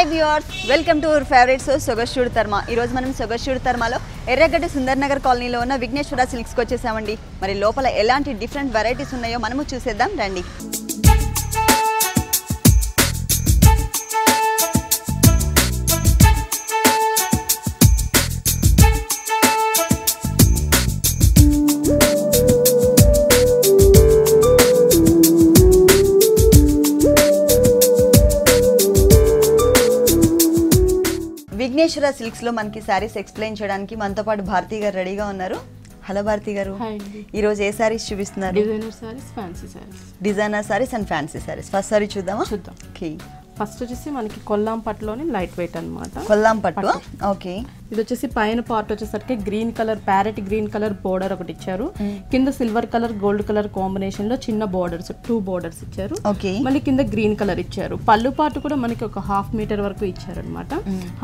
Hi viewers, welcome to our favourite show సొగస్యూడ్ తర్మ. ఈరోజు మనం సొగస్యూడ్ తర్మలో ఎర్రగడ్డ సుందర్ నగర్ కాలనీలో ఉన్న విఘ్నేశ్వర సిల్క్స్కి వచ్చేసామండి. మరి లోపల ఎలాంటి డిఫరెంట్ వెరైటీస్ ఉన్నాయో మనము చూసేద్దాం రండి. విఘ్నేశ్వర సిల్క్స్ లో మనకి సారీస్ ఎక్స్ప్లెయిన్ చేయడానికి మనతో పాటు భారతి గారు రెడీగా ఉన్నారు. హలో భారతి గారు, ఈ రోజు ఏ సారీస్ చూపిస్తున్నారు? Designer saris, fancy saris. Designer saris and fancy saris. First sorry చూద్దామా? చూద్దాం. ఓకే, ఫస్ట్ వచ్చేసి మనకి కొల్లాం పట్టులోని లైట్ వెయిట్ అన్నమాట. కొల్లాం పట్టు. ఓకే, ఇది వచ్చేసి పైన పార్ట్ వచ్చేసరికి green colour, parrot green colour border ఒకటి ఇచ్చారు. కింద silver colour gold colour combination లో చిన్న బోర్డర్స్, 2 బోర్డర్స్ ఇచ్చారు. మళ్ళీ కింద గ్రీన్ కలర్ ఇచ్చారు. పళ్ళు పార్ట్ కూడా మనకి ఒక 1/2 మీటర్ వరకు ఇచ్చారు అనమాట.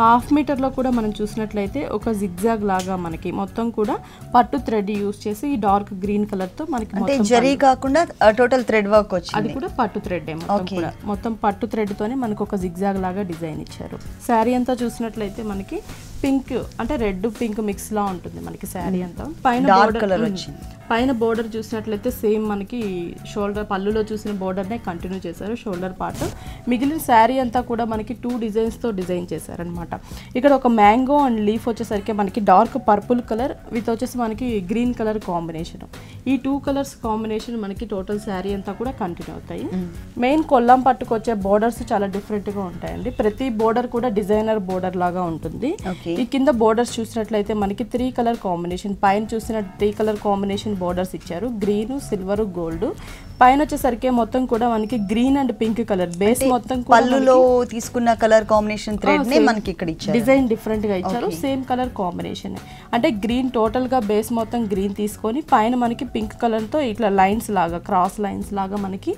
1/2 మీటర్ లో కూడా మనం చూసినట్లయితే ఒక జిగ్జాగ్ లాగా మనకి మొత్తం కూడా పట్టు థ్రెడ్ యూస్ చేసి ఈ డార్క్ గ్రీన్ కలర్ తో మనకి జరీ కాకుండా టోటల్ థ్రెడ్ వర్క్ వచ్చింది. అది కూడా పట్టు థ్రెడ్ మొత్తం పట్టు థ్రెడ్ తోనే మనకు ఒక జిగ్జాగ్ లాగా డిజైన్ ఇచ్చారు. శారీ అంతా చూసినట్లయితే మనకి పింక్ అంటే రెడ్ పింక్ మిక్స్ లా ఉంటుంది మనకి శారీ అంతా. పైన బోర్డర్ చూసినట్లయితే సేమ్ మనకి షోల్డర్ పళ్ళులో చూసిన బోర్డర్నే కంటిన్యూ చేశారు షోల్డర్ పార్ట్. మిగిలిన శారీ అంతా కూడా మనకి 2 డిజైన్స్ తో డిజైన్ చేశారనమాట. ఇక్కడ ఒక మ్యాంగో అండ్ లీఫ్ వచ్చేసరికి మనకి డార్క్ పర్పుల్ కలర్ విత్ వచ్చేసి మనకి గ్రీన్ కలర్ కాంబినేషన్. ఈ 2 కలర్స్ కాంబినేషన్ మనకి టోటల్ శారీ అంతా కూడా కంటిన్యూ అవుతాయి. మెయిన్ కొల్లాం పట్టుకు వచ్చే బోర్డర్స్ చాలా డిఫరెంట్ గా ఉంటాయండి. ప్రతి బోర్డర్ కూడా డిజైనర్ బోర్డర్ లాగా ఉంటుంది. ఈ కింద బోర్డర్స్ చూసినట్లయితే మనకి 3 కలర్ కాంబినేషన్, పైన చూసిన 3 కలర్ కాంబినేషన్ బోర్డర్స్ ఇచ్చారు. Green, silver, gold. పైన వచ్చేసరికి మొత్తం కూడా మనకి green and pink colour base మొత్తం పళ్ళులో తీసుకున్న కలర్ కాంబినేషన్ థ్రెడ్ నే మనకి ఇక్కడ ఇచ్చారు. డిజైన్ డిఫరెంట్ గా ఇచ్చారు. సేమ్ కలర్ కాంబినేషన్ అంటే గ్రీన్ టోటల్ గా బేస్ మొత్తం గ్రీన్ తీసుకొని పైన మనకి పింక్ కలర్ తో ఇట్లా లైన్స్ లాగా, క్రాస్ లైన్స్ లాగా మనకి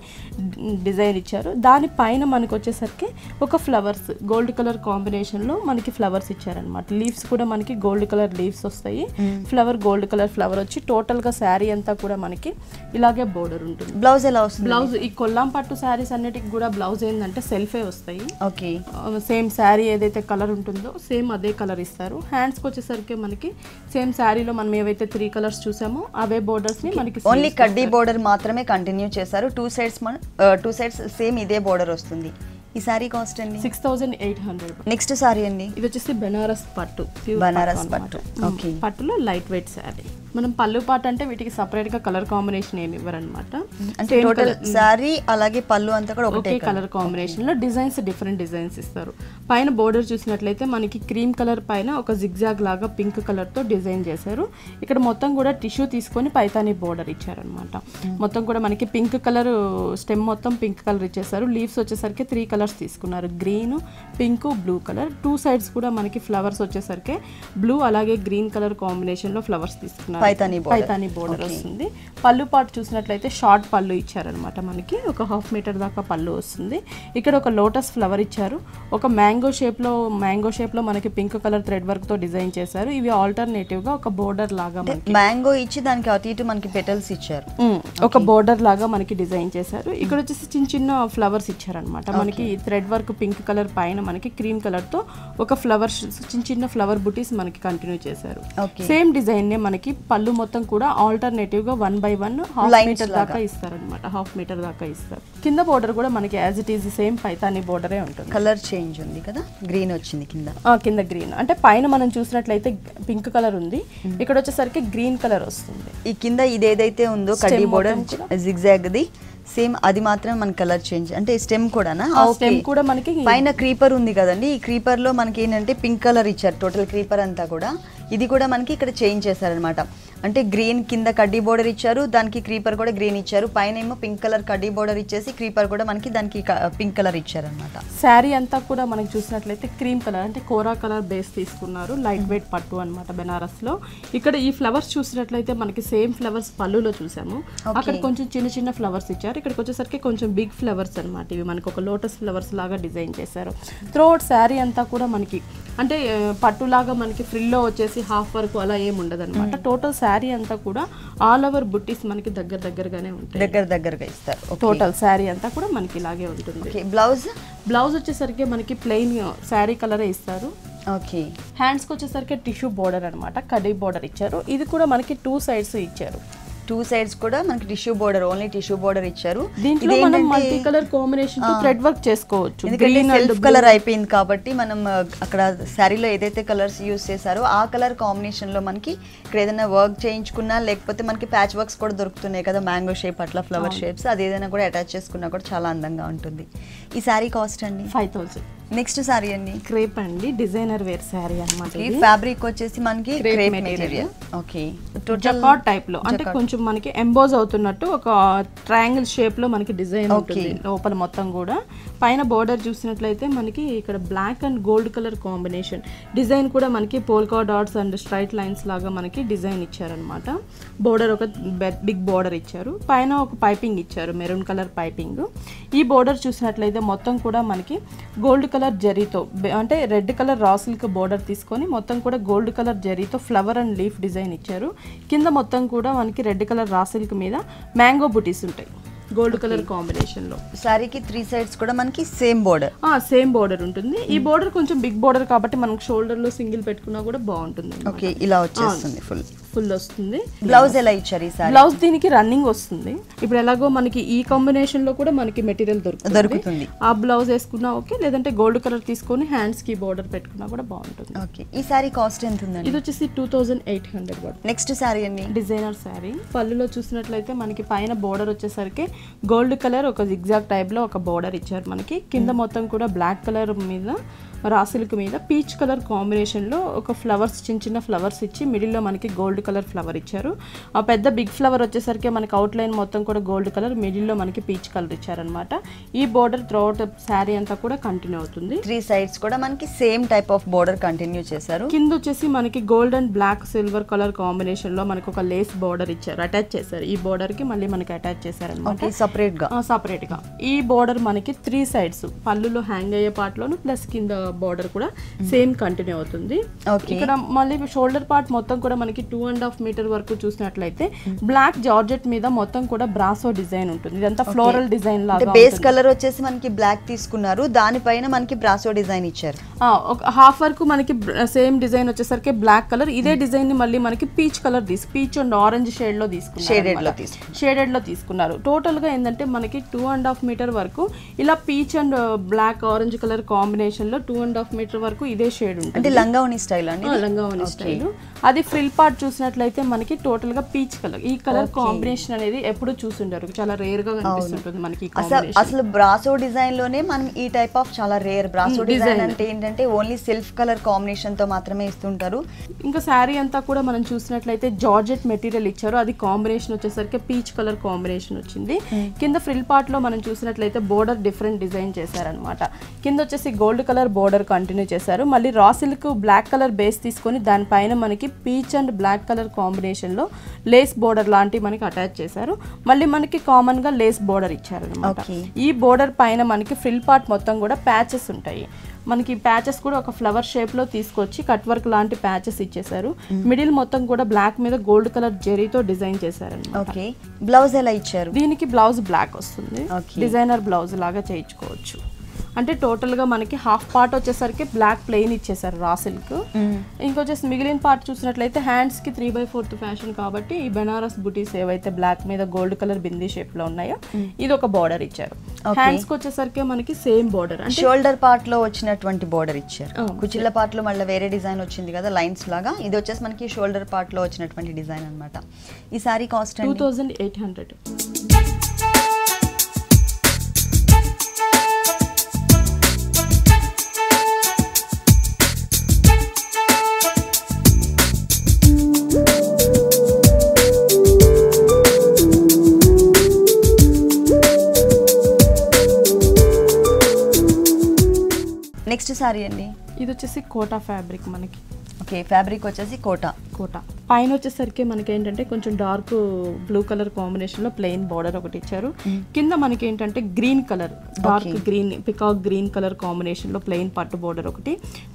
డిజైన్ ఇచ్చారు. దాని పైన మనకి వచ్చేసరికి ఒక ఫ్లవర్స్ గోల్డ్ కలర్ కాంబినేషన్ లో మనకి ఫ్లవర్స్ ఇచ్చారనమాట. లీవ్స్ కూడా మనకి గోల్డ్ కలర్ లీవ్స్ వస్తాయి. ఫ్లవర్ గోల్డ్ కలర్ ఫ్లవర్ వచ్చి టోటల్ గా శారీ అంతా కూడా మనకి ఇలాగే బోర్డర్ ఉంటుంది. బ్లౌజ్ ఎలా వస్తుంది? బ్లౌజ్ ఈ కొల్లాం పట్టు శారీస్ అన్నిటికి కూడా బ్లౌజ్ ఏంటంటే సెల్ఫే వస్తాయి. ఓకే, సేమ్ శారీ ఏదైతే కలర్ ఉంటుందో సేమ్ అదే కలర్ ఇస్తారు. హ్యాండ్స్ కి వచ్చేసరికి మనకి సేమ్ శారీలో మనం ఏవైతే 3 కలర్స్ చూసామో అవే బోర్డర్స్ ని మనకి ఓన్లీ కడ్డీ బోర్డర్ మాత్రమే కంటిన్యూ చేశారు. 2 సైడ్స్ సేమ్ ఇదే బోర్డర్ వస్తుంది. ఈ సారీ కాస్ట్ అండి 6800. నెక్స్ట్ సారీ అండి, ఇది వచ్చేసి బెనారస్ పట్టు. బనారస్ పట్టు. ఓకే, పట్టులో లైట్ వెయిట్ శారీ. మనం పళ్ళు పాట అంటే వీటికి సపరేట్ గా కలర్ కాంబినేషన్ ఏమి ఇవ్వరనమాట. అంటే టోటల్ సారీ అలాగే పళ్ళు అంతా కూడా ఒకటే కలర్ కాంబినేషన్ లో డిజైన్స్ డిఫరెంట్ డిజైన్స్ ఇస్తారు. పైన బోర్డర్ చూసినట్లయితే మనకి క్రీమ్ కలర్ పైన ఒక జిగ్జాగ్ లాగా పింక్ కలర్ తో డిజైన్ చేశారు. ఇక్కడ మొత్తం కూడా టిష్యూ తీసుకొని పైతాని బోర్డర్ ఇచ్చారనమాట. మొత్తం కూడా మనకి పింక్ కలర్ స్టెమ్ మొత్తం పింక్ కలర్ ఇచ్చేసారు. లీవ్స్ వచ్చేసరికి 3 కలర్స్ తీసుకున్నారు. Green, pink, blue colour. 2 sides కూడా మనకి ఫ్లవర్స్ వచ్చేసరికి బ్లూ అలాగే గ్రీన్ కలర్ కాంబినేషన్ లో ఫ్లవర్స్ తీసుకున్నారు. పైతాని బోర్డర్ వస్తుంది. పళ్ళు పాటు చూసినట్లయితే షార్ట్ పళ్ళు ఇచ్చారనమాట. మనకి ఒక 1/2 మీటర్ దాకా పళ్ళు వస్తుంది. ఇక్కడ ఒక లోటస్ ఫ్లవర్ ఇచ్చారు. ఒక మ్యాంగో షేప్ లో మనకి పింక్ కలర్ థ్రెడ్ వర్క్ తో డిజైన్ చేశారు. ఇవి ఆల్టర్నేటివ్ గా ఒక బోర్డర్ లాగా మ్యాంగో ఇచ్చి దానికి అటు ఇటు మనకి పెటల్స్ ఇచ్చారు. ఒక బోర్డర్ లాగా మనకి డిజైన్ చేశారు. ఇక్కడ వచ్చేసి చిన్న చిన్న ఫ్లవర్స్ ఇచ్చారనమాట. మనకి థ్రెడ్ వర్క్ పింక్ కలర్ పైన మనకి క్రీమ్ కలర్ తో ఒక ఫ్లవర్స్, చిన్న చిన్న ఫ్లవర్ బుటీస్ మనకి కంటిన్యూ చేశారు. సేమ్ డిజైన్ నే మనకి పళ్ళు మొత్తం కూడా ఆల్టర్నేటివ్ గా 1 by 1 1/2 మీటర్ దాకా ఇస్తారనమాట. 1/2 మీటర్ దాకా ఇస్తారు. కింద బోర్డర్ కూడా మనకి as it is same Paithani బోర్డరే ఉంటుంది. కలర్ చేంజ్ ఉంది కదా, గ్రీన్ వచ్చింది కింద గ్రీన్. అంటే పైన మనం చూసినట్లయితే పింక్ కలర్ ఉంది, ఇక్కడ వచ్చేసరికి గ్రీన్ కలర్ వస్తుంది. ఈ కింద ఇది ఏదైతే ఉందో కడ్డీ బోర్డర్ జిగ్జాగ్ ది సేమ్ అది మాత్రం మన కలర్ చేంజ్. అంటే స్టెమ్ కూడానా? స్టెమ్ కూడా మనకి పైన క్రీపర్ ఉంది కదండి. ఈ క్రీపర్ లో మనకి ఏంటంటే పింక్ కలర్ ఇచ్చారు. టోటల్ క్రీపర్ అంతా కూడా ఇది కూడా మనకి ఇక్కడ చేంజ్ చేశారనమాట. అంటే గ్రీన్ కింద కడ్డీ బోర్డర్ ఇచ్చారు, దానికి క్రీపర్ కూడా గ్రీన్ ఇచ్చారు. పైన ఏమో పింక్ కలర్ కడ్డీ బోర్డర్ ఇచ్చేసి క్రీపర్ కూడా మనకి దానికి పింక్ కలర్ ఇచ్చారనమాట. శారీ అంతా కూడా మనకి చూసినట్లయితే క్రీమ్ కలర్ అంటే కోరా కలర్ బేస్ తీసుకున్నారు. లైట్ వెయిట్ పట్టు అనమాట బెనారస్ లో. ఇక్కడ ఈ ఫ్లవర్స్ చూసినట్లయితే మనకి సేమ్ ఫ్లవర్స్ పళ్ళులో చూసాము. అక్కడ కొంచెం చిన్న చిన్న ఫ్లవర్స్ ఇచ్చారు. ఇక్కడికి వచ్చేసరికి కొంచెం బిగ్ ఫ్లవర్స్ అనమాట. ఇవి మనకి ఒక లోటస్ ఫ్లవర్స్ లాగా డిజైన్ చేశారు. త్రోట్ శారీ అంతా కూడా మనకి అంటే పట్టులాగా మనకి ఫ్రిల్లో వచ్చేసి హాఫ్ వరకు అలా ఏమి ఉండదు అనమాట. టోటల్ శారీ అంతా కూడా ఆల్ ఓవర్ బుట్టీస్ మనకి దగ్గరగానే ఉంటాయి, దగ్గరగా ఇస్తారు. టోటల్ శారీ అంతా కూడా మనకి ఇలాగే ఉంటుంది. బ్లౌజ్ వచ్చేసరికి మనకి ప్లెయిన్ శారీ కలరే ఇస్తారు. ఓకే, హ్యాండ్స్కి వచ్చేసరికి టిష్యూ బోర్డర్ అనమాట, కడీ బోర్డర్ ఇచ్చారు. ఇది కూడా మనకి 2 sides ఇచ్చారు. 2 sides కూడా మనకి tissue border, only tissue border ఇచ్చారు. దీంట్లో మనం మల్టీ కలర్ కాంబినేషన్ తో థ్రెడ్ వర్క్ చేసుకోవచ్చు. ఎందుకంటే సెల్ఫ్ కలర్ అయిపోయింది కాబట్టి మనం అక్కడ శారీలో ఏదైతే కలర్స్ యూస్ చేశారో ఆ కలర్ కాంబినేషన్ లో మనకి ఇక్కడ ఏదైనా వర్క్ చేయించుకున్నా, లేకపోతే మనకి ప్యాచ్ వర్క్స్ కూడా దొరుకుతున్నాయి కదా, మ్యాంగో షేప్ అట్లా ఫ్లవర్ షేప్స్, అది ఏదైనా కూడా అటాచ్ చేసుకున్నా కూడా చాలా అందంగా ఉంటుంది. ఈ శారీ కాస్ట్ అండి 5000. నెక్స్ట్ శారీ అండి క్రేప్ అండి, డిజైనర్ వేర్ శారీ అన్నమాట. ఈ ఫ్యాబ్రిక్ వచ్చేసి మనకి crepe material. Okay, jacquard type లో, అంటే కొంచెం మనకి ఎంబోజ్ అవుతున్నట్టు ఒక ట్రయాంగిల్ షేప్ లో మనకి డిజైన్ ఉంటుంది లోపల మొత్తం కూడా. పైన బోర్డర్ చూసినట్లయితే మనకి ఇక్కడ black and gold colour combination design కూడా మనకి polka dots and straight lines లాగా మనకి డిజైన్ ఇచ్చారనమాట. బోర్డర్ ఒక బిగ్ బోర్డర్ ఇచ్చారు, పైన ఒక పైపింగ్ ఇచ్చారు, మెరూన్ కలర్ పైపింగ్. ఈ బోర్డర్ చూసినట్లయితే మొత్తం కూడా మనకి గోల్డ్ కలర్ జరీతో, అంటే red colour raw silk border తీసుకొని మొత్తం కూడా గోల్డ్ కలర్ జరీతో ఫ్లవర్ అండ్ లీఫ్ డిజైన్ ఇచ్చారు. కింద మొత్తం కూడా మనకి రెడ్ కలర్ రా సిల్క్ మీద మ్యాంగో బుటీస్ ఉంటాయి గోల్డ్ కలర్ కాంబినేషన్ లో. సారీకి 3 sides కూడా మనకి సేమ్ బోర్డర్ ఉంటుంది. ఈ బోర్డర్ కొంచెం బిగ్ బోర్డర్ కాబట్టి మనకు షోల్డర్ లో సింగిల్ పెట్టుకున్నా కూడా బాగుంటుంది. ఓకే, ఇలా వచ్చేస్తుంది, ఫుల్ వస్తుంది. బ్లౌజ్ ఎలా ఇచ్చారు ఈ సారీ? బ్లౌజ్ దీనికి రన్నింగ్ వస్తుంది. ఇప్పుడు ఎలాగో మనకి ఈ కాంబినేషన్ లో కూడా మనకి మెటీరియల్ దొరుకుతుంది. ఆ బ్లౌజ్ వేసుకున్నా ఓకే, లేదంటే గోల్డ్ కలర్ తీసుకొని హ్యాండ్స్ కి బోర్డర్ పెట్టుకున్నా కూడా బాగుంటుంది. ఓకే, ఈ సారీ కాస్ట్ ఎంత ఉందండి? ఇది వచ్చేసి 2800. నెక్స్ట్ సారీ అండి, డిజైనర్ సారీ. పళ్ళులో చూసినట్లయితే మనకి పైన బోర్డర్ వచ్చేసరికి గోల్డ్ కలర్ ఒక జిగ్జాగ్ టైప్ లో ఒక బోర్డర్ ఇచ్చారు మనకి. కింద మొత్తం కూడా బ్లాక్ కలర్ మీద రా సిల్క్ మీద పీచ్ కలర్ కాంబినేషన్ లో ఒక ఫ్లవర్స్, చిన్న ఫ్లవర్స్ ఇచ్చి మిడిల్ లో మనకి గోల్డ్ కలర్ ఫ్లవర్ ఇచ్చారు. ఆ పెద్ద బిగ్ ఫ్లవర్ వచ్చేసరికి మనకి అవుట్ లైన్ మొత్తం కూడా గోల్డ్ కలర్, మిడిల్ లో మనకి పీచ్ కలర్ ఇచ్చారనమాట. ఈ బోర్డర్ త్రూఅవుట్ శారీ అంతా కూడా కంటిన్యూ అవుతుంది. 3 sides కూడా మనకి same type of border continue చేశారు. కింద వచ్చేసి మనకి gold and black silver colour combination లో మనకి ఒక లేస్ బోర్డర్ ఇచ్చారు, అటాచ్ చేశారు. ఈ బోర్డర్ కి మళ్ళీ మనకి అటాచ్ చేశారనమాట సపరేట్ గా. ఈ బోర్డర్ మనకి 3 sides పళ్ళులో హ్యాంగ్ అయ్యే పార్ట్ లోను ప్లస్ కింద బోర్డర్ కూడా సేమ్ కంటిన్యూ అవుతుంది. ఇక్కడ మళ్ళీ షోల్డర్ పార్ట్ మొత్తం కూడా మనకి 2.5 మీటర్ వరకు చూసినట్లయితే బ్లాక్ జార్జెట్ మీద మొత్తం కూడా బ్రాసో డిజైన్ ఉంటుంది. ఇదంతా ఫ్లోరల్ డిజైన్ లాగా. బేస్ కలర్ వచ్చేసి మనకి బ్లాక్ తీసుకున్నారు, దానిపైన మనకి బ్రాసో డిజైన్ ఇచ్చారు. ఒక హాఫ్ వరకు మనకి సేమ్ డిజైన్ వచ్చేసరికి బ్లాక్ కలర్. ఇదే డిజైన్ ని మళ్ళీ మనకి peach colour peach and orange shade లో షేడెడ్ లో తీసుకున్నారు. టోటల్ గా ఏంటంటే మనకి 2.5 మీటర్ వరకు ఇలా peach and black orange colour combination లో 2.5 మీటర్ వరకు ఇదే షేడ్ ఉంటుంది. అంటే లంగావని స్టైల్ అండి, లంగావని స్టైల్. అది ఫ్రిల్ పార్ట్ చూసినట్లయితే మనకి టోటల్ గా పీచ్ కలర్. ఈ కలర్ కాంబినేషన్ అనేది ఎప్పుడు చూసుంటారు, చాలా రేర్ గా కనిపిస్తుంటుంది మనకి. అసలు బ్రాసో డిజైన్ లోనే మనం ఈ టైప్ ఆఫ్ చాలా రేర్. బ్రాసో డిజైన్ అంటే ఏంటంటే ఓన్లీ సెల్ఫ్ కలర్ కాంబినేషన్ తో మాత్రమే ఇస్తుంటారు. ఇంకా శారీ అంతా కూడా మనం చూసినట్లయితే జార్జెట్ మెటీరియల్ ఇచ్చారు, అది కాంబినేషన్ వచ్చేసరికి పీచ్ కలర్ కాంబినేషన్ వచ్చింది. కింద ఫ్రిల్ పార్ట్ లో మనం చూసినట్లయితే బోర్డర్ డిఫరెంట్ డిజైన్ చేశారనమాట. కింద వచ్చేసి గోల్డ్ కలర్ బోర్డర్ కంటిన్యూ చేశారు. మళ్ళీ raw silk black colour base తీసుకొని దానిపైన మనకి peach and black colour combination లో లేస్ బోర్డర్ లాంటివి మనకి అటాచ్ చేశారు. మళ్ళీ మనకి కామన్ గా లేస్ బోర్డర్ ఇచ్చారు అనమాట. ఈ బోర్డర్ పైన మనకి ఫ్రిల్ పార్ట్ మొత్తం కూడా ప్యాచెస్ ఉంటాయి. మనకి ప్యాచెస్ కూడా ఒక ఫ్లవర్ షేప్ లో తీసుకొచ్చి కట్ వర్క్ లాంటి ప్యాచెస్ ఇచ్చేసారు. మిడిల్ మొత్తం కూడా బ్లాక్ మీద గోల్డ్ కలర్ జెరీతో డిజైన్ చేశారు. బ్లౌజ్ ఎలా ఇచ్చారు? దీనికి బ్లౌజ్ బ్లాక్ వస్తుంది, డిజైనర్ బ్లౌజ్ లాగా చేయించుకోవచ్చు. అంటే టోటల్ గా మనకి హాఫ్ పార్ట్ వచ్చేసరికి బ్లాక్ ప్లెయిన్ ఇచ్చేసారు రా సిల్క్. ఇంకొచ్చేసి మిగిలిన పార్ట్ చూసినట్లయితే హ్యాండ్స్ కి 3/4 ఫ్యాషన్ కాబట్టి ఈ బెనారస్ బుటీస్ ఏవైతే బ్లాక్ మీద గోల్డ్ కలర్ బిందీ షేప్ లో ఉన్నాయో ఇది ఒక బోర్డర్ ఇచ్చారు. హ్యాండ్స్ కి వచ్చేసరికి మనకి సేమ్ బోర్డర్, అంటే షోల్డర్ పార్ట్ లో వచ్చినటువంటి బోర్డర్ ఇచ్చారు. కుచిళ్ళ పార్ట్ లో మళ్ళీ వేరే డిజైన్ వచ్చింది కదా లైన్స్ లాగా, ఇది వచ్చేసి మనకి షోల్డర్ పార్ట్ లో వచ్చినటువంటి డిజైన్ అన్నమాట. ఈ సారీ కాస్ట్ 2800. నెక్స్ట్ సారీ అండి, ఇది వచ్చేసి కోటా ఫ్యాబ్రిక్ మనకి. ఓకే, ఫ్యాబ్రిక్ వచ్చేసి కోటా. పైన వచ్చేసరికి మనకి ఏంటంటే కొంచెం డార్క్ బ్లూ కలర్ కాంబినేషన్ లో ప్లెయిన్ బార్డర్ ఒకటి ఇచ్చారు. కింద మనకి ఏంటంటే green colour dark green peacock green colour combination లో ప్లెయిన్ పట్టు బార్డర్ ఒకటి,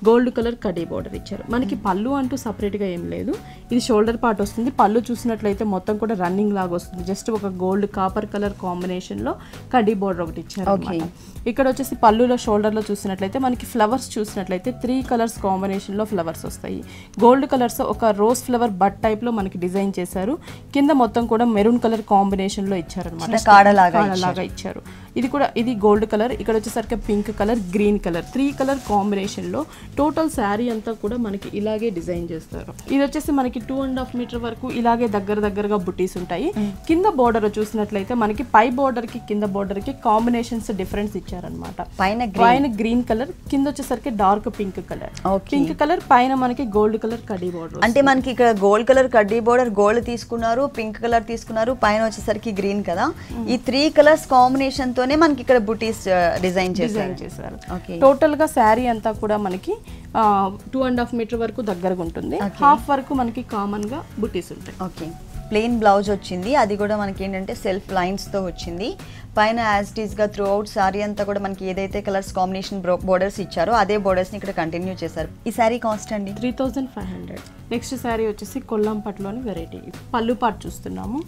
గోల్డ్ కలర్ కడీ బార్డర్ ఇచ్చారు. మనకి పళ్ళు అంటూ సపరేట్ గా ఏం లేదు, ఇది షోల్డర్ పార్ట్ వస్తుంది. పళ్ళు చూసినట్లయితే మొత్తం కూడా రన్నింగ్ లాగా వస్తుంది, జస్ట్ ఒక గోల్డ్ కాపర్ కలర్ కాంబినేషన్ లో కడీ బార్డర్ ఒకటి ఇచ్చారు అన్నమాట. ఇక్కడ వచ్చేసి పళ్ళులో షోల్డర్ లో చూసినట్లయితే మనకి ఫ్లవర్స్ చూసినట్లయితే 3 కలర్స్ కాంబినేషన్ లో ఫ్లవర్స్ వస్తాయి. గోల్డ్ కలర్స్ ఒక రోజ్ ఫ్లవర్ బట్ టైప్ లో మనకి డిజైన్ చేశారు. కింద మొత్తం కూడా మెరూన్ కలర్ కాంబినేషన్ లో ఇచ్చారు అనమాట, కాడలాగా ఇచ్చారు. ఇది కూడా ఇది గోల్డ్ కలర్, ఇక్కడ వచ్చేసరికి pink colour, green colour, 3 colour combination లో టోటల్ శారీ అంతా కూడా మనకి ఇలాగే డిజైన్ చేస్తారు. ఇది వచ్చేసి మనకి 2.5 మీటర్ వరకు ఇలాగే దగ్గరగా బుటీస్ ఉంటాయి. కింద బోర్డర్ చూసినట్లయితే మనకి పై బోర్డర్ కి కింద బోర్డర్ కి కాంబినేషన్స్ డిఫరెన్స్ ఇచ్చారనమాట. పైన గ్రీన్ కలర్, కింద వచ్చేసరికి dark pink colour, pink colour పైన మనకి గోల్డ్ కలర్ కడ్డీ బోర్డర్. అంటే మనకి ఇక్కడ గోల్డ్ కలర్ కడ్డీ బోర్డర్ గోల్డ్ తీసుకున్నారు, పింక్ కలర్ తీసుకున్నారు, పైన వచ్చేసరికి గ్రీన్ కదా. ఈ 3 కలర్స్ కాంబినేషన్ తోనే మనకి ఇక్కడ బుటీస్ డిజైన్ చేశారు. టోటల్ గా శారీ అంతా కూడా మనకి 2.5 మీటర్ వరకు దగ్గరగా ఉంటుంది. హాఫ్ వరకు మనకి కామన్ గా బుటీస్ ఉంటాయి. ఓకే, ప్లెయిన్ బ్లౌజ్ వచ్చింది, అది కూడా మనకి ఏంటంటే సెల్ఫ్ లైన్స్ తో వచ్చింది. పైన యాజ్ ఇట్ ఈస్ గా త్రూ అవుట్ సారీ అంతా కూడా మనకి ఏదైతే కలర్స్ కాంబినేషన్ బోర్డర్స్ ఇచ్చారో అదే బోర్డర్స్ ని ఇక్కడ కంటిన్యూ చేశారు. ఈ సారీ కాస్ట్ అండి 3500. నెక్స్ట్ శారీ వచ్చేసి కొల్లం పట్టులోని వెరైటీ. పళ్ళు పార్ట్ చూస్తున్నాము.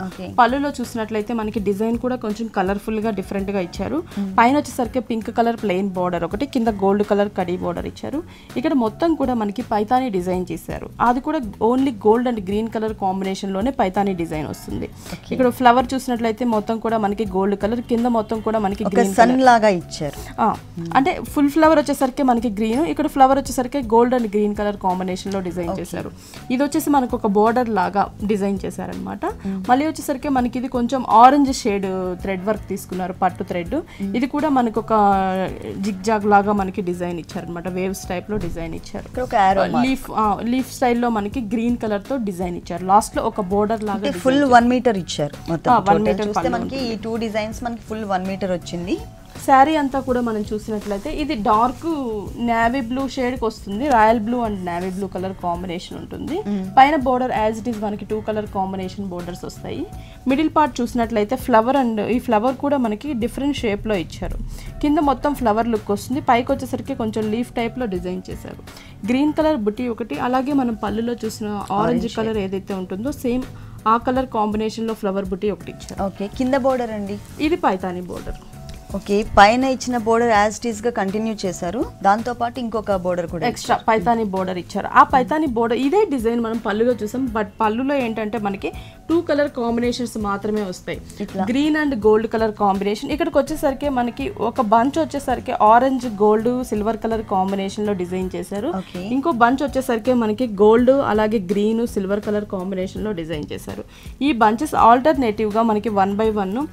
పళ్ళులో చూసినట్లయితే మనకి డిజైన్ కూడా కొంచెం కలర్ఫుల్ గా డిఫరెంట్ గా ఇచ్చారు. పైన వచ్చేసరికి పింక్ కలర్ ప్లెయిన్ బార్డర్ ఒకటి, కింద గోల్డ్ కలర్ కడీ బార్డర్ ఇచ్చారు. ఇక్కడ మొత్తం కూడా మనకి పైతాని డిజైన్ చేశారు, అది కూడా only gold and green colour combination లోనే పైతాని డిజైన్ వస్తుంది. ఇక్కడ ఫ్లవర్ చూసినట్లయితే మొత్తం కూడా మనకి గోల్డ్ కలర్, కింద మొత్తం కూడా మనకి గ్రీన్ సన్ లాగా ఇచ్చారు. అంటే ఫుల్ ఫ్లవర్ వచ్చేసరికి మనకి గ్రీన్, ఇక్కడ ఫ్లవర్ వచ్చేసరికి gold and green colour combination లో డిజైన్ చేశారు. ఇది వచ్చేసి మనకు ఒక బోర్డర్ లాగా డిజైన్ చేశారనమాట. మళ్ళీ వచ్చేసరికి మనకి ఇది కొంచెం ఆరెంజ్ షేడ్ థ్రెడ్ వర్క్ తీసుకున్నారు, పట్టు థ్రెడ్. ఇది కూడా మనకు ఒక జిగ్ జాగ్ లాగా మనకి డిజైన్ ఇచ్చారనమాట, వేవ్స్ టైప్ లో డిజైన్ ఇచ్చారు. లీఫ్ స్టైల్లో మనకి గ్రీన్ కలర్ తో డిజైన్ ఇచ్చారు. లాస్ట్ లో ఒక బోర్డర్ లాగా ఫుల్ 1 మీటర్ ఇచ్చారు. 1 మీటర్ మనకి ఈ 2 డిజైన్స్ మనకి ఫుల్ 1 మీటర్ వచ్చింది. శారీ అంతా కూడా మనం చూసినట్లయితే ఇది డార్క్ నేవీ బ్లూ షేడ్ కి వస్తుంది, royal blue and navy blue colour combination ఉంటుంది. పైన బోర్డర్ యాజ్ ఇట్ ఈస్ మనకి 2 కలర్ కాంబినేషన్ బోర్డర్స్ వస్తాయి. మిడిల్ పార్ట్ చూసినట్లయితే ఫ్లవర్ అండ్ ఈ ఫ్లవర్ కూడా మనకి డిఫరెంట్ షేప్ లో ఇచ్చారు. కింద మొత్తం ఫ్లవర్ లుక్ వస్తుంది, పైకి వచ్చేసరికి కొంచెం లీఫ్ టైప్ లో డిజైన్ చేశారు. గ్రీన్ కలర్ బుట్టి ఒకటి, అలాగే మనం పళ్ళులో చూసిన ఆరెంజ్ కలర్ ఏదైతే ఉంటుందో సేమ్ ఆ కలర్ కాంబినేషన్ లో ఫ్లవర్ బుట్టి ఒకటి ఇచ్చారు. ఓకే, కింద బోర్డర్ అండి ఇది పైతాని బోర్డర్. ఓకే, పైన ఇచ్చిన బోర్డర్ యాజ్ ఇట్ ఈస్ గా కంటిన్యూ చేశారు, దాంతో పాటు ఇంకొక బోర్డర్ కూడా ఎక్స్ట్రా పైతాని బోర్డర్ ఇచ్చారు. ఆ పైతాని బోర్డర్ ఇదే డిజైన్ మనం పళ్ళులో చూసాం, బట్ పళ్ళులో ఏంటంటే మనకి 2 కలర్ కాంబినేషన్స్ మాత్రమే వస్తాయి, green and gold colour combination. ఇక్కడికి వచ్చేసరికి మనకి ఒక బంచ్ వచ్చేసరికి orange gold silver colour combination లో డిజైన్ చేశారు. ఇంకో బంచ్ వచ్చేసరికి మనకి గోల్డ్ అలాగే గ్రీన్ సిల్వర్ కలర్ కాంబినేషన్ లో డిజైన్ చేశారు. ఈ బంచెస్ ఆల్టర్నేటివ్ గా మనకి 1 by 1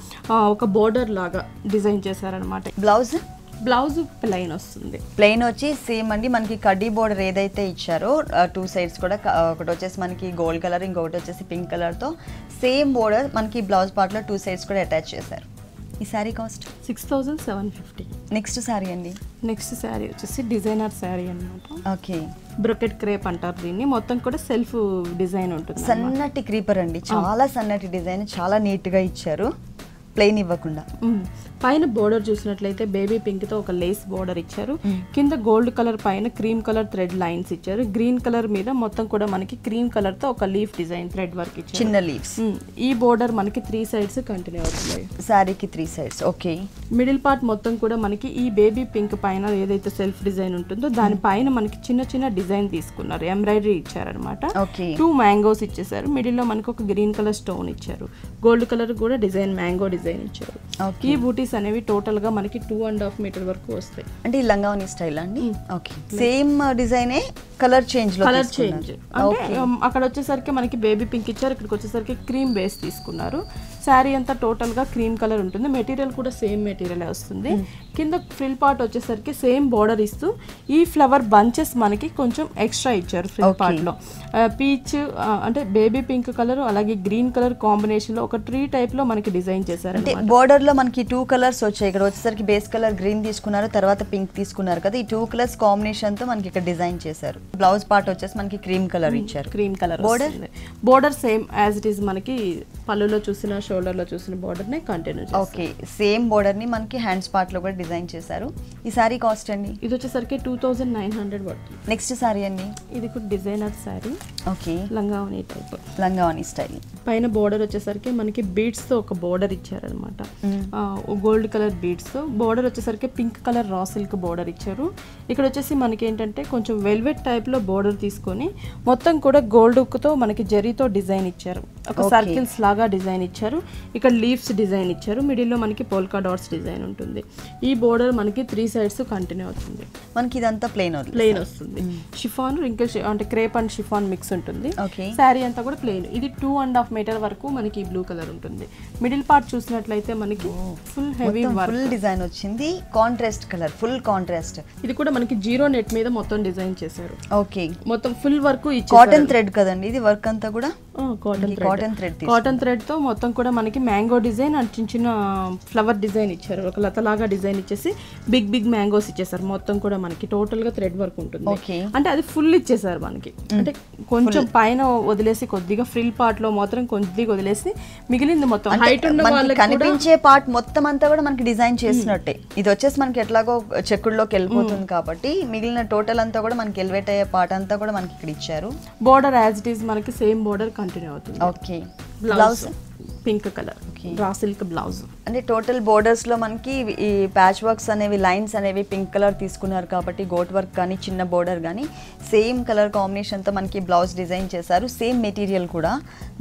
ఒక బోర్డర్ లాగా డిజైన్ చేశారనమాట. బ్లౌజ్ ప్లెయిన్ వస్తుంది. ప్లెయిన్ వచ్చి సేమ్ అండి మనకి కడ్డీ బోర్డర్ ఏదైతే ఇచ్చారో 2 సైడ్స్ కూడా ఒకటి వచ్చేసి మనకి గోల్డ్ కలర్, ఇంకొకటి వచ్చేసి పింక్ కలర్ తో సేమ్ బోర్డర్ మనకి బ్లౌజ్ పార్ట్ లో 2 సైడ్స్ కూడా అటాచ్ చేశారు. ఈ సారీ కాస్ట్ 6750. నెక్స్ట్ సారీ అండి. నెక్స్ట్ సారీ వచ్చేసి డిజైనర్ సారీ అన్నమాట. ఓకే, బ్రొకెట్ క్రేప్ అంటారు దీన్ని. మొత్తం కూడా సెల్ఫ్ డిజైన్ ఉంటుంది, సన్నటి క్రీపర్ అండి, చాలా సన్నటి డిజైన్, చాలా నీట్ గా ఇచ్చారు, ప్లెయిన్ ఇవ్వకుండా. పైన బోర్డర్ చూసినట్లయితే బేబీ పింక్ తో ఒక లేస్ బోర్డర్ ఇచ్చారు. కింద గోల్డ్ కలర్ పైన క్రీమ్ కలర్ థ్రెడ్ లైన్స్ ఇచ్చారు. గ్రీన్ కలర్ మీద మొత్తం కూడా మనకి క్రీమ్ కలర్ తో ఒక లీఫ్ డిజైన్ థ్రెడ్ వర్క్ ఇచ్చారు, చిన్న లీవ్స్. ఈ బోర్డర్ మనకి 3 సైడ్స్ కంటిన్యూ అవుతున్నాయి, సారీకి 3 సైడ్స్. ఓకే, మిడిల్ పార్ట్ మొత్తం కూడా మనకి ఈ బేబీ పింక్ పైన ఏదైతే సెల్ఫ్ డిజైన్ ఉంటుందో దాని పైన మనకి చిన్న చిన్న డిజైన్ తీసుకున్నారు, ఎంబ్రాయిడరీ ఇచ్చారనమాట. 2 మ్యాంగోస్ ఇచ్చేసారు. మిడిల్ లో మనకి ఒక గ్రీన్ కలర్ స్టోన్ ఇచ్చారు, గోల్డ్ కలర్ కూడా డిజైన్ మ్యాంగో డిజైన్ ఇచ్చారు. ఈ బూటీస్ అనేవి టోటల్ గా మనకి 2.5 మీటర్ వరకు వస్తాయి. అంటే ఈ లంగావని స్టైల్ అండి. ఓకే, సేమ్ డిజైనే కలర్ చేంజ్ లో కలర్ చేంజ్ అంటే అక్కడ వచ్చేసరికి మనకి బేబీ పింక్ ఇచ్చారు, ఇక్కడికి వచ్చేసరికి క్రీమ్ బేస్ తీసుకున్నారు. శారీ అంతా టోటల్ గా క్రీమ్ కలర్ ఉంటుంది. మెటీరియల్ కూడా సేమ్ మెటీరియల్ వస్తుంది. కింద ఫ్రిల్ పార్ట్ వచ్చేసరికి సేమ్ బోర్డర్ ఇస్తూ ఈ ఫ్లవర్ బంచెస్ మనకి కొంచెం ఎక్స్ట్రా ఇచ్చారు ఫ్రిల్ పార్ట్ లో. పీచ్ అంటే బేబీ పింక్ కలర్ అలాగే గ్రీన్ కలర్ కాంబినేషన్ లో ఒక ట్రీ టైప్ లో మనకి డిజైన్ చేశారు. అంటే బోర్డర్ లో మనకి 2 కలర్స్ వచ్చాయి. ఇక్కడ వచ్చేసరికి బేస్ కలర్ గ్రీన్ తీసుకున్నారు, తర్వాత పింక్ తీసుకున్నారు కదా. ఈ 2 కలర్స్ కాంబినేషన్ తో మనకి ఇక్కడ డిజైన్ చేశారు. బ్లౌజ్ పార్ట్ వచ్చేసి మనకి క్రీమ్ కలర్ ఇచ్చారు. Cream colour border same as it is మనకి పళ్ళులో చూసిన షోల్డర్ లో చూసిన బోర్డర్ నే కంటిన్యూ చేశారు. ఓకే, సేమ్ బోర్డర్ ని మనకి హ్యాండ్స్ పార్ట్ లో కూడా డిజైన్ చేశారు. ఈ సారీ కాస్ట్ అండి? ఇది వచ్చేసరికి 2900 పడుతుంది. నెక్స్ట్ సారీ అండి? ఇది కూడా designer sari. Okay, langa voni type, langa voni style. పైన బోర్డర్ వచ్చేసరికి మనకి బీడ్స్ తో ఒక బోర్డర్ ఇచ్చారనమాట. గోల్డ్ కలర్ బీడ్స్ తో బోర్డర్ వచ్చేసరికి pink colour raw silk border ఇచ్చారు. ఇక్కడ వచ్చేసి మనకి ఏంటంటే కొంచెం వెల్వెట్ టైప్ లో బోర్డర్ తీసుకొని మొత్తం కూడా గోల్డ్ తో మనకి జరీతో డిజైన్ ఇచ్చారు. ఒక సర్కిల్స్ లాగా డిజైన్ ఇచ్చారు. ఇక్కడ లీవ్స్ డిజైన్ ఇచ్చారు. మిడిల్ లో మనకి పోల్కా డాట్స్ డిజైన్ ఉంటుంది. ఈ బోర్డర్ మనకి 3 సైడ్స్ కంటిన్యూ అవుతుంది. మనకి ఇదంతా ప్లెయిన్ వస్తుంది. షిఫాన్ రింకిల్ అంటే క్రేప్ అండ్ షిఫాన్ మిక్స్ ఉంటుంది. ఓకే, శారీ అంతా కూడా ప్లెయిన్. ఇది 2.5 మీటర్ వరకు మనకి బ్లూ కలర్ ఉంటుంది. మిడిల్ పార్ట్ చూసినట్లయితే మనకి full heavy work, full design వచ్చింది. Contrast colour, full contrast. ఇది కూడా మనకి జీరో నెట్ మీద మొత్తం డిజైన్ చేశారు. ఓకే, మొత్తం ఫుల్ వర్క్ కాటన్ థ్రెడ్ కదండి ఇది వర్క్ అంతా కూడా? కాటన్ థ్రెడ్ తో మొత్తం కూడా మనకి మ్యాంగో డిజైన్ అండ్ చిన్న చిన్న ఫ్లవర్ డిజైన్ ఇచ్చారు. ఒక లతలాగా డిజైన్ ఇచ్చేసి బిగ్ బిగ్ మ్యాంగోస్ ఇచ్చేసారు. మొత్తం కూడా మనకి టోటల్ గా థ్రెడ్ వర్క్ ఉంటుంది. అంటే అది ఫుల్ ఇచ్చేసారు మనకి. అంటే కొంచెం పైన వదిలేసి కొద్దిగా ఫ్రిల్ పార్ట్ లో మాత్రం కొద్దిగా వదిలేసి మిగిలింది మొత్తం హైట్ ఉన్న వాళ్ళకి కనిపించే పార్ట్ మొత్తం అంతా కూడా మనకి డిజైన్ చేసినట్టే. ఇది వచ్చేసి మనకి ఎట్లాగో చెక్కుల్లోకి వెళ్ళిపోతుంది కాబట్టి మిగిలిన టోటల్ అంతా కూడా మనకి ఎలివేట్ అయ్యే పార్ట్ అంతా కూడా మనకి ఇక్కడ ఇచ్చారు. బోర్డర్ యాజ్ ఇట్ ఈస్ మనకి సేమ్ బోర్డర్ కంటిన్యూ అవుతుంది. Okay, blouse pink colour raw silk blouse. అంటే టోటల్ బోర్డర్స్ లో మనకి ఈ ప్యాచ్ వర్క్స్ అనేవి, లైన్స్ అనేవి పింక్ కలర్ తీసుకున్నారు కాబట్టి గోట్ వర్క్ కానీ చిన్న బోర్డర్ కానీ సేమ్ కలర్ కాంబినేషన్ తో మనకి బ్లౌజ్ డిజైన్ చేశారు. సేమ్ మెటీరియల్ కూడా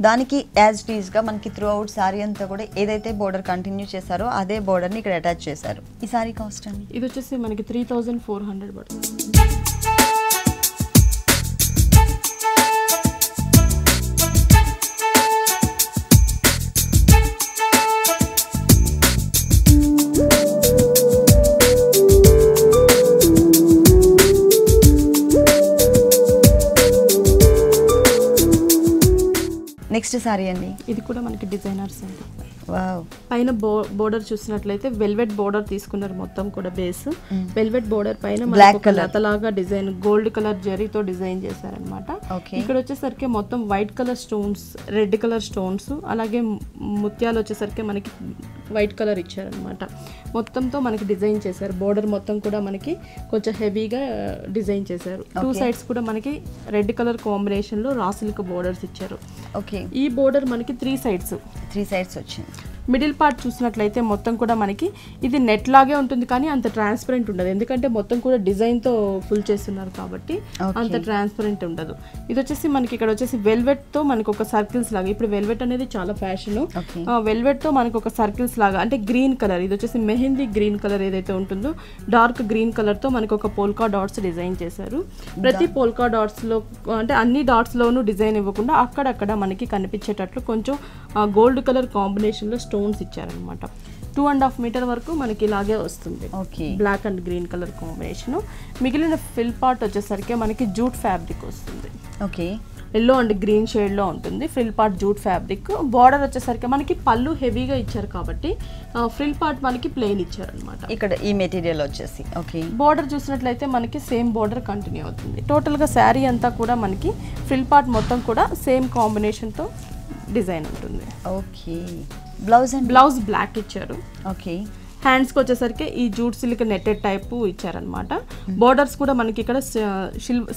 దానికి యాజ్ ఇట్ ఈస్ గా మనకి త్రూ అవుట్ సారీ అంతా కూడా ఏదైతే బోర్డర్ కంటిన్యూ చేశారో అదే బోర్డర్ ని ఇక్కడ అటాచ్ చేశారు. ఈ సారీ కాస్ట్ అండి? ఇది వచ్చేసి మనకి 3400 పడుతుంది. నెక్స్ట్ సారీ అండి? ఇది కూడా మనకి డిజైనర్స్ అండి. వావ్, పైన బోర్డర్ చూసినట్లయితే వెల్వెట్ బోర్డర్ తీసుకున్నారు. మొత్తం కూడా బేస్ వెల్వెట్ బోర్డర్ పైన బ్లాక్ కలర్ లతలాగా డిజైన్ గోల్డ్ కలర్ జరీతో డిజైన్ చేశారనమాట. ఇక్కడ వచ్చేసరికి మొత్తం white colour stones, red colour stones, అలాగే ముత్యాలు వచ్చేసరికి మనకి వైట్ కలర్ ఇచ్చారనమాట. మొత్తంతో మనకి డిజైన్ చేశారు. బోర్డర్ మొత్తం కూడా మనకి కొంచెం హెవీగా డిజైన్ చేశారు. 2 సైడ్స్ కూడా మనకి రెడ్ కలర్ కాంబినేషన్ లో రా సిల్క్ బోర్డర్స్ ఇచ్చారు. ఓకే, ఈ బోర్డర్ మనకి 3 సైడ్స్ వచ్చింది. మిడిల్ పార్ట్ చూసినట్లయితే మొత్తం కూడా మనకి ఇది నెట్ లాగే ఉంటుంది కానీ అంత ట్రాన్స్పరెంట్ ఉండదు. ఎందుకంటే మొత్తం కూడా డిజైన్ తో ఫుల్ చేస్తున్నారు కాబట్టి అంత ట్రాన్స్పరెంట్ ఉండదు. ఇది వచ్చేసి మనకి ఇక్కడ వచ్చేసి వెల్వెట్ తో మనకి ఒక సర్కిల్స్ లాగా, ఇప్పుడు వెల్వెట్ అనేది చాలా ఫ్యాషన్, వెల్వెట్ తో మనకి ఒక సర్కిల్స్ లాగా అంటే గ్రీన్ కలర్, ఇది వచ్చేసి మెహందీ గ్రీన్ కలర్ ఏదైతే ఉంటుందో డార్క్ గ్రీన్ కలర్ తో మనకి ఒక పోల్కా డాట్స్ డిజైన్ చేశారు. ప్రతి పోల్కా డాట్స్ లో అంటే అన్ని డాట్స్ లోనూ డిజైన్ ఇవ్వకుండా అక్కడక్కడ మనకి కనిపించేటట్లు కొంచెం గోల్డ్ కలర్ కాంబినేషన్ లో స్టోన్స్ ఇచ్చారనమాట. 2.5 మీటర్ వరకు మనకి ఇలాగే వస్తుంది. Black and green colour combination. మిగిలిన ఫిల్ పార్ట్ వచ్చేసరికి మనకి జూట్ ఫ్యాబ్రిక్ వస్తుంది. Okay, yellow and green shade లో ఉంటుంది. Frill part jute fabric. Border వచ్చేసరికి మనకి పళ్ళు హెవీగా ఇచ్చారు కాబట్టి ఫ్రిల్ పార్ట్ మనకి ప్లెయిన్ ఇచ్చారు అనమాట. ఇక్కడ ఈ మెటీరియల్ వచ్చేసి ఓకే, బార్డర్ చూసినట్లయితే మనకి సేమ్ బార్డర్ కంటిన్యూ అవుతుంది. టోటల్ గా శారీ అంతా కూడా మనకి ఫ్రిల్ పార్ట్ మొత్తం కూడా సేమ్ కాంబినేషన్ తో డిజైన్ ఉంటుంది. ఓకే, బ్లౌజ్ బ్లాక్ ఇచ్చారు. ఓకే, హ్యాండ్స్ కి వచ్చేసరికి ఈ జూట్ సిల్క్ నెట్టెడ్ టైప్ ఇచ్చారనమాట. బోర్డర్స్ కూడా మనకి ఇక్కడ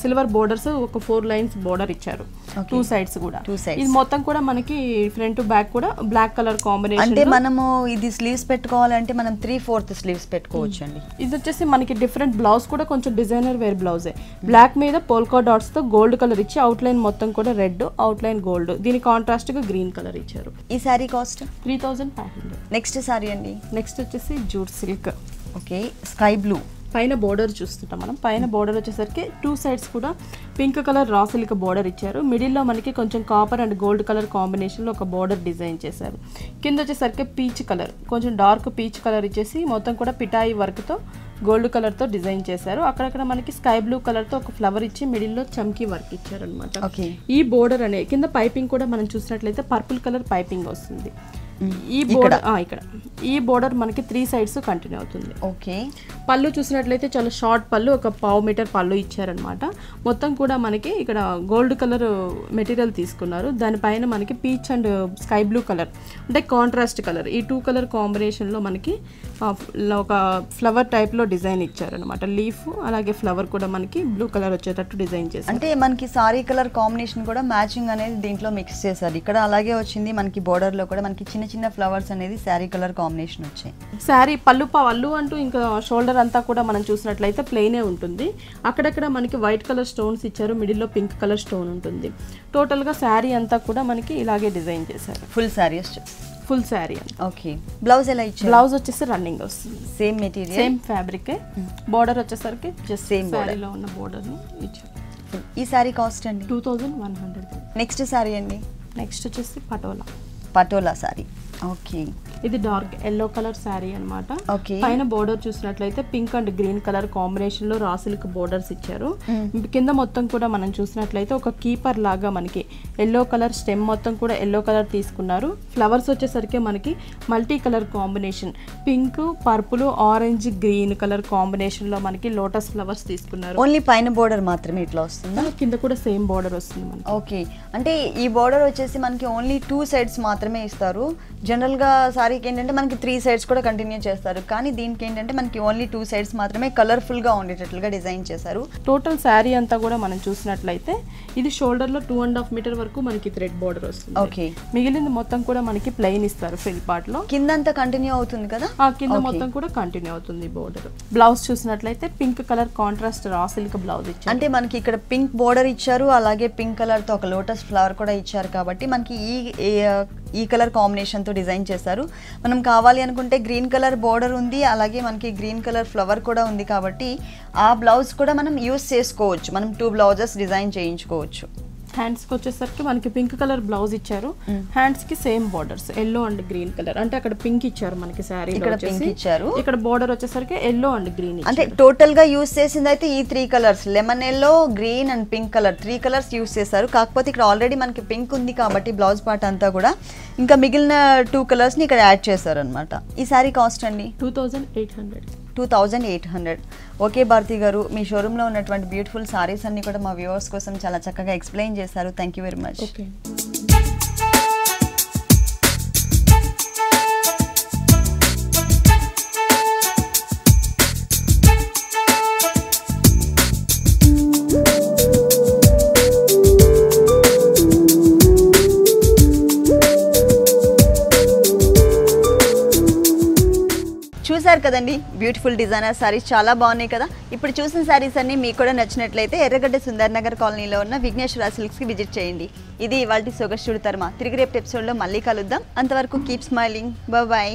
సిల్వర్ బోర్డర్స్ ఒక 4 లైన్స్ బోర్డర్ ఇచ్చారు. 2 సైడ్స్ కూడా. ఇది మొత్తం కూడా మనకి ఫ్రంట్ టు బ్యాక్ కూడా బ్లాక్ కలర్ కాంబినేషన్. అంటే మనము ఇది స్లీవ్స్ పెట్టుకోవాలంటే మనం 3/4 స్లీవ్స్ పెట్టుకోవచ్చు అండి. ఇది వచ్చేసి మనకి డిఫరెంట్ బ్లౌజ్ కూడా కొంచెం డిజైనర్ వేర్ బ్లౌజే. బ్లాక్ మీద పోల్కా డాట్స్ తో గోల్డ్ కలర్ ఇచ్చి అవుట్ లైన్ మొత్తం కూడా రెడ్, అవుట్ లైన్ గోల్డ్, దీని కాంట్రాస్ట్ గా గ్రీన్ కలర్ ఇచ్చారు. ఈ సారీ కాస్ట్ 3500. నెక్స్ట్ సారీ అండి? నెక్స్ట్ వచ్చేసి jute silk. Okay, sky blue. పైన బోర్డర్ చూస్తుంటాం మనం. పైన బోర్డర్ వచ్చేసరికి 2 సైడ్స్ కూడా pink colour raw silk border ఇచ్చారు. మిడిల్లో మనకి కొంచెం కాపర్ అండ్ గోల్డ్ కలర్ కాంబినేషన్లో ఒక బోర్డర్ డిజైన్ చేశారు. కింద వచ్చేసరికి పీచ్ కలర్, కొంచెం డార్క్ పీచ్ కలర్ ఇచ్చేసి మొత్తం కూడా పిటాయి వర్క్తో గోల్డ్ కలర్తో డిజైన్ చేశారు. అక్కడక్కడ మనకి స్కై బ్లూ కలర్తో ఒక ఫ్లవర్ ఇచ్చి మిడిల్లో చమ్కీ వర్క్ ఇచ్చారు అనమాట. ఈ బోర్డర్ అనే కింద పైపింగ్ కూడా మనం చూసినట్లయితే పర్పుల్ కలర్ పైపింగ్ వస్తుంది. ఈ బోర్డర్ ఇక్కడ ఈ బోర్డర్ మనకి 3 సైడ్స్ కంటిన్యూ అవుతుంది. ఓకే. పళ్ళు చూసినట్లయితే చాలా షార్ట్ పళ్ళు, ఒక 1/2 మీటర్ పళ్ళు ఇచ్చారనమాట. మొత్తం కూడా మనకి ఇక్కడ గోల్డ్ కలర్ మెటీరియల్ తీసుకున్నారు. దానిపైన మనకి peach and sky blue colour అంటే కాంట్రాస్ట్ కలర్, ఈ 2 కలర్ కాంబినేషన్లో మనకి ఒక ఫ్లవర్ టైప్లో డిజైన్ ఇచ్చారనమాట. లీఫ్ అలాగే ఫ్లవర్ కూడా మనకి బ్లూ కలర్ వచ్చేటట్టు డిజైన్ చేశారు. అంటే మనకి సారీ కలర్ కాంబినేషన్ కూడా మ్యాచింగ్ అనేది దీంట్లో మిక్స్ చేశారు. ఇక్కడ అలాగే వచ్చింది మనకి బోర్డర్లో కూడా మనకి చిన్న చిన్న ఫ్లవర్స్ అనేది శారీ కలర్ కాంబినేషన్ వచ్చాయి. శారీ పళ్ళు అంటూ ఇంకా షోల్డర్ అంతా కూడా మనం చూసినట్లయితే ప్లెయినే ఉంటుంది. అక్కడక్కడ మనకి వైట్ కలర్ స్టోన్స్ ఇచ్చారు, మిడిల్లో పింక్ కలర్ స్టోన్ ఉంటుంది. టోటల్గా శారీ అంతా కూడా మనకి ఇలాగే డిజైన్ చేశారు. ఫుల్ శారీ. ఓకే. బ్లౌజ్ ఎలా ఇచ్చారు? బ్లౌజ్ వచ్చేసి రన్నింగ్ వస్తుంది. Same material, same fabric. Border వచ్చేసరికి జస్ట్ సేమ్ శారీలో ఉన్న బోర్డర్ని ఇచ్చారు. ఈ శారీ కాస్ట్ అండి 2100. నెక్స్ట్ శారీ అండి. నెక్స్ట్ వచ్చేసి పటోలా శారీ. ఓకే. ఇది డార్క్ ఎల్లో కలర్ శారీ అనమాట. ఓకే. పైన బోర్డర్ చూసినట్లయితే pink and green colour combination లో రా సిల్క్ బోర్డర్స్ ఇచ్చారు. కింద మొత్తం కూడా మనం చూసినట్లయితే ఒక కీపర్ లాగా మనకి ఎల్లో కలర్ స్టెమ్ మొత్తం కూడా ఎల్లో కలర్ తీసుకున్నారు. ఫ్లవర్స్ వచ్చేసరికి మనకి multi colour combination, pink, purple, orange, green colour combination లో మనకి లోటస్ ఫ్లవర్స్ తీసుకున్నారు. ఓన్లీ పైన బోర్డర్ మాత్రమే ఇట్లా వస్తుందా? కింద కూడా సేమ్ బోర్డర్ వస్తుంది మనకి. ఓకే. అంటే ఈ బోర్డర్ వచ్చేసి మనకి ఓన్లీ 2 సైడ్స్ మాత్రమే ఇస్తారు. జనరల్ గా సారీకి ఏంటంటే మనకి 3 సైడ్స్ కూడా కంటిన్యూ చేస్తారు, కానీ దీనికి ఏంటంటే మనకి ఓన్లీ 2 సైడ్స్ మాత్రమే కలర్ఫుల్ గా ఉండేటట్లుగా డిజైన్ చేశారు. టోటల్ శారీ అంతా కూడా మనం చూసినట్లయితే ఇది షోల్డర్ లో 2.5 మీటర్ వరకు మనకి థ్రెడ్ బోర్డర్ వస్తుంది. ఓకే. మిగిలింది మొత్తం కూడా మనకి ప్లెయిన్ ఇస్తారు. ఫిల్ పార్ట్ లో కిందంతా కంటిన్యూ అవుతుంది కదా? కింద మొత్తం కూడా కంటిన్యూ అవుతుంది బోర్డర్. బ్లౌజ్ చూసినట్లయితే pink colour contrast raw silk blouse ఇచ్చారు. అంటే మనకి ఇక్కడ పింక్ బోర్డర్ ఇచ్చారు, అలాగే పింక్ కలర్ తో ఒక లోటస్ ఫ్లవర్ కూడా ఇచ్చారు, కాబట్టి మనకి ఈ కలర్ కాంబినేషన్ తో డిజైన్ చేశారు. మనం కావాలి అనుకుంటే గ్రీన్ కలర్ బోర్డర్ ఉంది, అలాగే మనకి గ్రీన్ కలర్ ఫ్లవర్ కూడా ఉంది, కాబట్టి ఆ బ్లౌజ్ కూడా మనం యూస్ చేసుకోవచ్చు. మనం 2 బ్లౌజెస్ డిజైన్ చేయించుకోవచ్చు. హ్యాండ్స్ కి వచ్చేసరికి మనకి పింక్ కలర్ బ్లౌజ్ ఇచ్చారు. హ్యాండ్స్ కి same borders yellow and green colour, అంటే అక్కడ పింక్ ఇచ్చారు మనకి శారీ, ఇక్కడ పింక్ ఇచ్చారు, ఇక్కడ బోర్డర్ వచ్చేసరికి ఎల్లో అండ్ గ్రీన్. అంటే టోటల్ గా యూస్ చేసింది అయితే ఈ 3 colours, lemon yellow, green and pink colour, 3 colours use చేశారు. కాకపోతే ఇక్కడ ఆల్రెడీ మనకి పింక్ ఉంది కాబట్టి బ్లౌజ్ పార్ట్ అంతా కూడా ఇంకా మిగిలిన 2 కలర్స్ ని ఇక్కడ యాడ్ చేశారు అనమాట. ఈ శారీ కాస్ట్ అండి 2800. ఓకే భారతి గారు, మీ షోరూంలో ఉన్నటువంటి బ్యూటిఫుల్ సారీస్ అన్ని కూడా మా వ్యూవర్స్ కోసం చాలా చక్కగా ఎక్స్ప్లెయిన్ చేశారు. Thank you very much. చూసారు కదండి, బ్యూటిఫుల్ డిజైనర్ సారీస్ చాలా బాగున్నాయి కదా. ఇప్పుడు చూసిన సారీస్ అన్ని మీకు కూడా నచ్చినట్లయితే ఎర్రగడ్డ సుందర్ నగర్ కాలనీలో ఉన్న విఘ్నేశ్వర సిల్క్స్ కి విజిట్ చేయండి. ఇది ఇవాల్టి సొగస్టుడు తర్మ. తిరిగి రేపు ఎపిసోడ్లో మళ్ళీ కలుద్దాం. అంతవరకు కీప్ స్మైలింగ్. బాయ్.